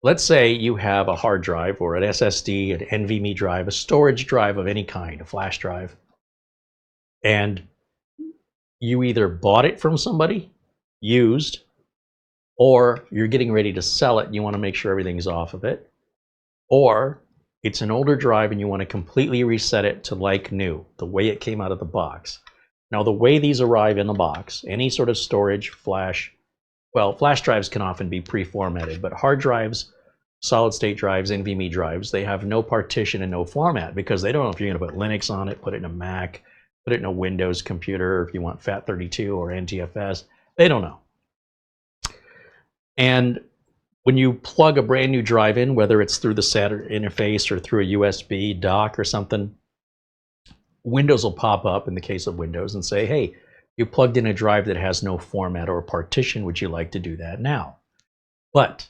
Let's say you have a hard drive or an SSD, an NVMe drive, a storage drive of any kind, a flash drive, and you either bought it from somebody, used, or you're getting ready to sell it and you want to make sure everything's off of it, or it's an older drive and you want to completely reset it to like new, the way it came out of the box. Now, the way these arrive in the box, any sort of storage, flash, well, flash drives can often be pre-formatted, but hard drives, solid state drives, NVMe drives, they have no partition and no format because they don't know if you're going to put Linux on it, put it in a Mac, put it in a Windows computer, or if you want FAT32 or NTFS, they don't know. And when you plug a brand new drive in, whether it's through the SATA interface or through a USB dock or something, Windows will pop up in the case of Windows and say, hey, you plugged in a drive that has no format or partition. Would you like to do that now? But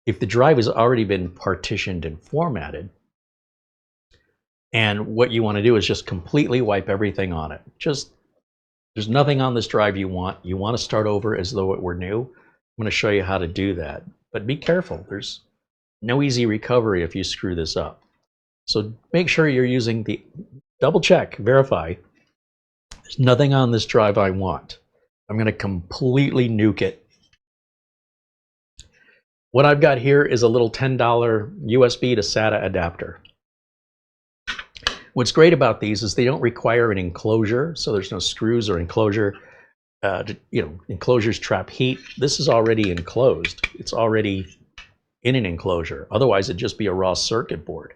if the drive has already been partitioned and formatted, and what you want to do is just completely wipe everything on it. There's nothing on this drive you want. You want to start over as though it were new. I'm going to show you how to do that. But be careful. There's no easy recovery if you screw this up. So make sure you're using the double check, verify. There's nothing on this drive I want. I'm going to completely nuke it. What I've got here is a little $10 USB to SATA adapter. What's great about these is they don't require an enclosure, so there's no screws or enclosure. Enclosures trap heat. This is already enclosed. It's already in an enclosure. Otherwise, it'd just be a raw circuit board.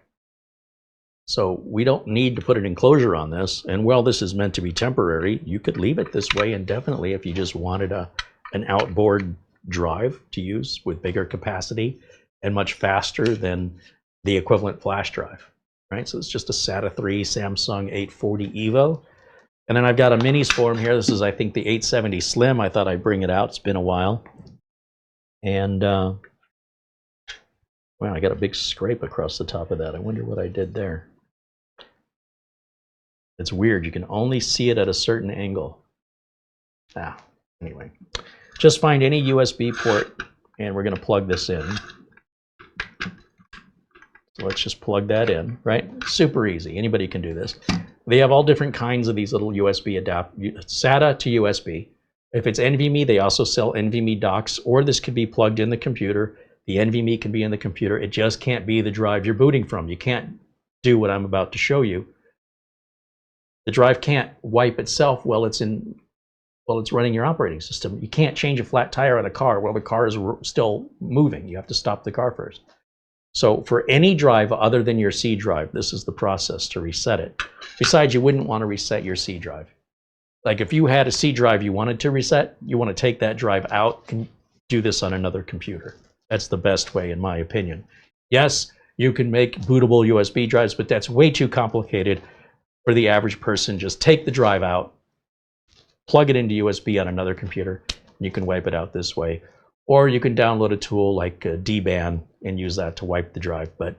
So we don't need to put an enclosure on this. And while this is meant to be temporary, you could leave it this way indefinitely if you just wanted an outboard drive to use with bigger capacity and much faster than the equivalent flash drive. Right? So it's just a SATA 3 Samsung 840 EVO. And then I've got a minis for him here. This is, I think, the 870 Slim. I thought I'd bring it out. It's been a while. And, wow, I got a big scrape across the top of that. I wonder what I did there. It's weird. You can only see it at a certain angle. Anyway. Just find any USB port, and we're going to plug this in. So let's just plug that in, right? Super easy. Anybody can do this. They have all different kinds of these little USB SATA to USB. If it's NVMe, they also sell NVMe docks, or this could be plugged in the computer. The NVMe can be in the computer. It just can't be the drive you're booting from. You can't do what I'm about to show you. The drive can't wipe itself while it's running your operating system. You can't change a flat tire on a car while the car is still moving. You have to stop the car first. So for any drive other than your C drive, this is the process to reset it. Besides, you wouldn't want to reset your C drive. Like if you had a C drive you wanted to reset, you want to take that drive out and do this on another computer. That's the best way, in my opinion. Yes, you can make bootable USB drives, but that's way too complicated for the average person. Just take the drive out, plug it into USB on another computer, and you can wipe it out this way. Or you can download a tool like DBAN and use that to wipe the drive. But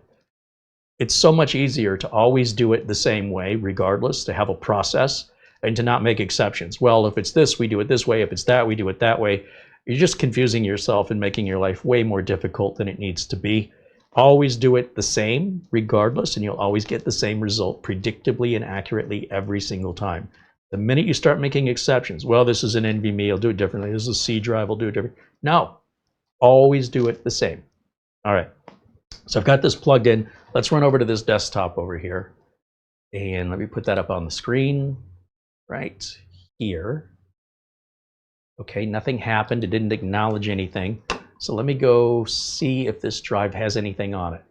it's so much easier to always do it the same way, regardless, to have a process and to not make exceptions. Well, if it's this, we do it this way. If it's that, we do it that way. You're just confusing yourself and making your life way more difficult than it needs to be. Always do it the same, regardless, and you'll always get the same result predictably and accurately every single time. The minute you start making exceptions, well, this is an NVMe, I'll do it differently. This is a C drive, I'll do it differently. No, always do it the same. All right, so I've got this plugged in. Let's run over to this desktop over here. And let me put that up on the screen right here. Okay, nothing happened. It didn't acknowledge anything. So let me go see if this drive has anything on it.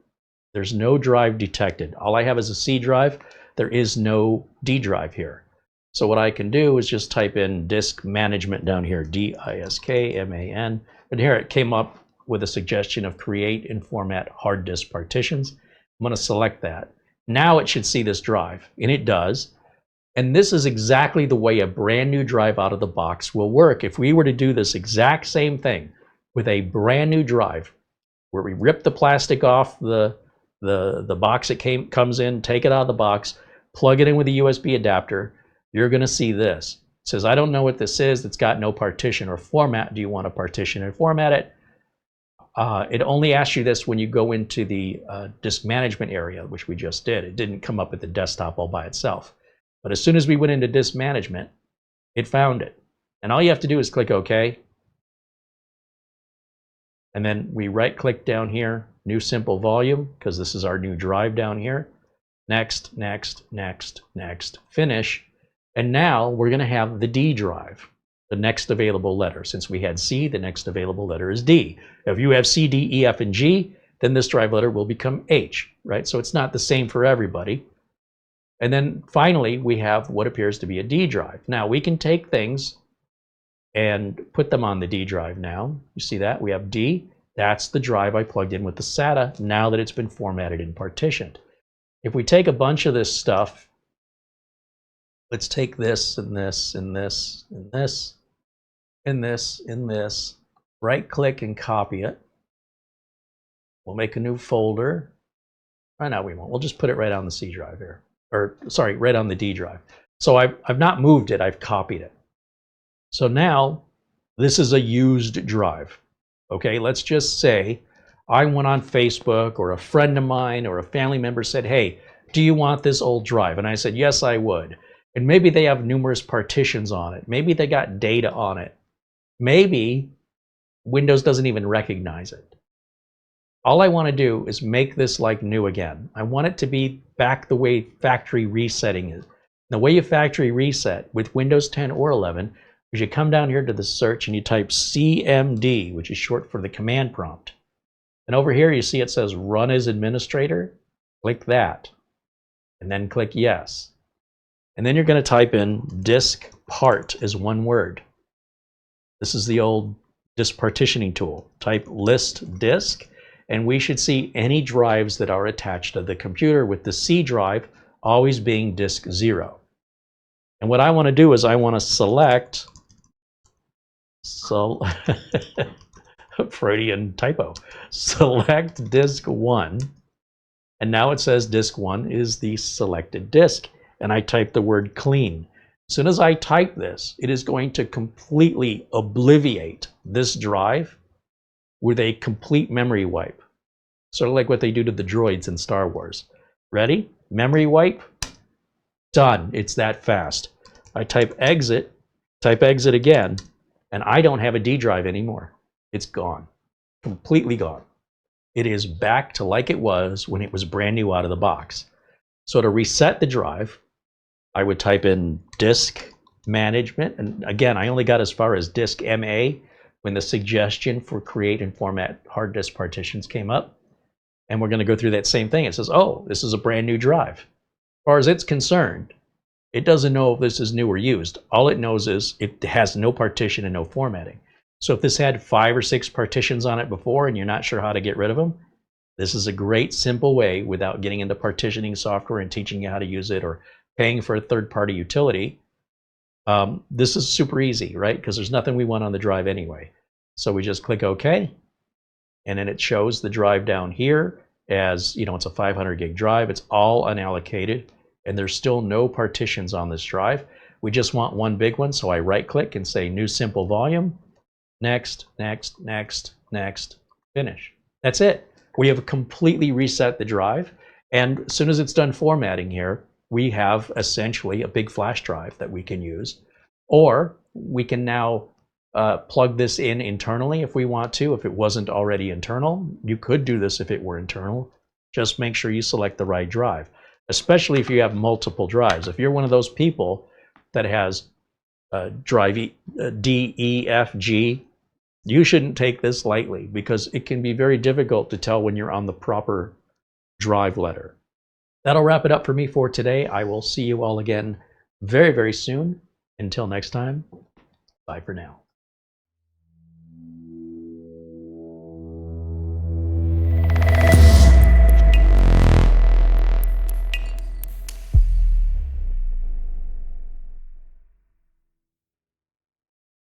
There's no drive detected. All I have is a C drive. There is no D drive here. So what I can do is just type in disk management down here, DISKMAN. And here it came up with a suggestion of create and format hard disk partitions. I'm going to select that. Now it should see this drive, and it does. And this is exactly the way a brand new drive out of the box will work. If we were to do this exact same thing with a brand new drive, where we rip the plastic off the box it comes in, take it out of the box, plug it in with a USB adapter, you're going to see this. It says, I don't know what this is. It's got no partition or format. Do you want to partition and format it? It only asks you this when you go into the disk management area, which we just did. It didn't come up at the desktop all by itself. But as soon as we went into disk management, it found it. And all you have to do is click OK. And then we right-click down here, New Simple Volume, because this is our new drive down here. Next, next, next, next, Finish. And now we're going to have the D drive, the next available letter. Since we had C, the next available letter is D. If you have C, D, E, F, and G, then this drive letter will become H, right? So it's not the same for everybody. And then finally, we have what appears to be a D drive. Now, we can take things and put them on the D drive now. You see that? We have D. That's the drive I plugged in with the SATA now that it's been formatted and partitioned. If we take a bunch of this stuff, let's take this and this and this and this and this and this, right-click and copy it. We'll make a new folder. Right now we won't. We'll just put it right on the C drive here. Or, sorry, right on the D drive. So I've not moved it, I've copied it. So now, this is a used drive. Okay, let's just say I went on Facebook, or a friend of mine or a family member said, hey, do you want this old drive? And I said, yes, I would. And maybe they have numerous partitions on it. Maybe they got data on it. Maybe Windows doesn't even recognize it. All I want to do is make this like new again. I want it to be back the way factory resetting is. The way you factory reset with Windows 10 or 11 is you come down here to the search and you type CMD, which is short for the command prompt. And over here you see it says Run as Administrator. Click that. And then click Yes. And then you're going to type in DISKPART as one word. This is the old disk partitioning tool. Type list disk. And we should see any drives that are attached to the computer, with the C drive always being disk 0. And what I want to do is I want to select, Freudian typo, select disk 1. And now it says disk 1 is the selected disk. And I type the word clean. As soon as I type this, it is going to completely obliviate this drive with a complete memory wipe. Sort of like what they do to the droids in Star Wars. Ready? Memory wipe. Done. It's that fast. I type exit again, and I don't have a D drive anymore. It's gone. Completely gone. It is back to like it was when it was brand new out of the box. So to reset the drive, I would type in disk management. And again, I only got as far as disk MA when the suggestion for create and format hard disk partitions came up. And we're going to go through that same thing. It says, oh, this is a brand new drive. As far as it's concerned, it doesn't know if this is new or used. All it knows is it has no partition and no formatting. So if this had 5 or 6 partitions on it before and you're not sure how to get rid of them, this is a great simple way, without getting into partitioning software and teaching you how to use it or paying for a third-party utility. This is super easy, right? Because there's nothing we want on the drive anyway. So we just click OK. And then it shows the drive down here as, you know, it's a 500 gig drive. It's all unallocated, and there's still no partitions on this drive. We just want one big one, so I right-click and say New Simple Volume. Next, next, next, next, Finish. That's it. We have completely reset the drive, and as soon as it's done formatting here, we have essentially a big flash drive that we can use. Or we can now plug this in internally if we want to, if it wasn't already internal. You could do this if it were internal. Just make sure you select the right drive, especially if you have multiple drives. If you're one of those people that has drive D, E, F, G, you shouldn't take this lightly, because it can be very difficult to tell when you're on the proper drive letter. That'll wrap it up for me for today. I will see you all again very, very soon. Until next time, bye for now.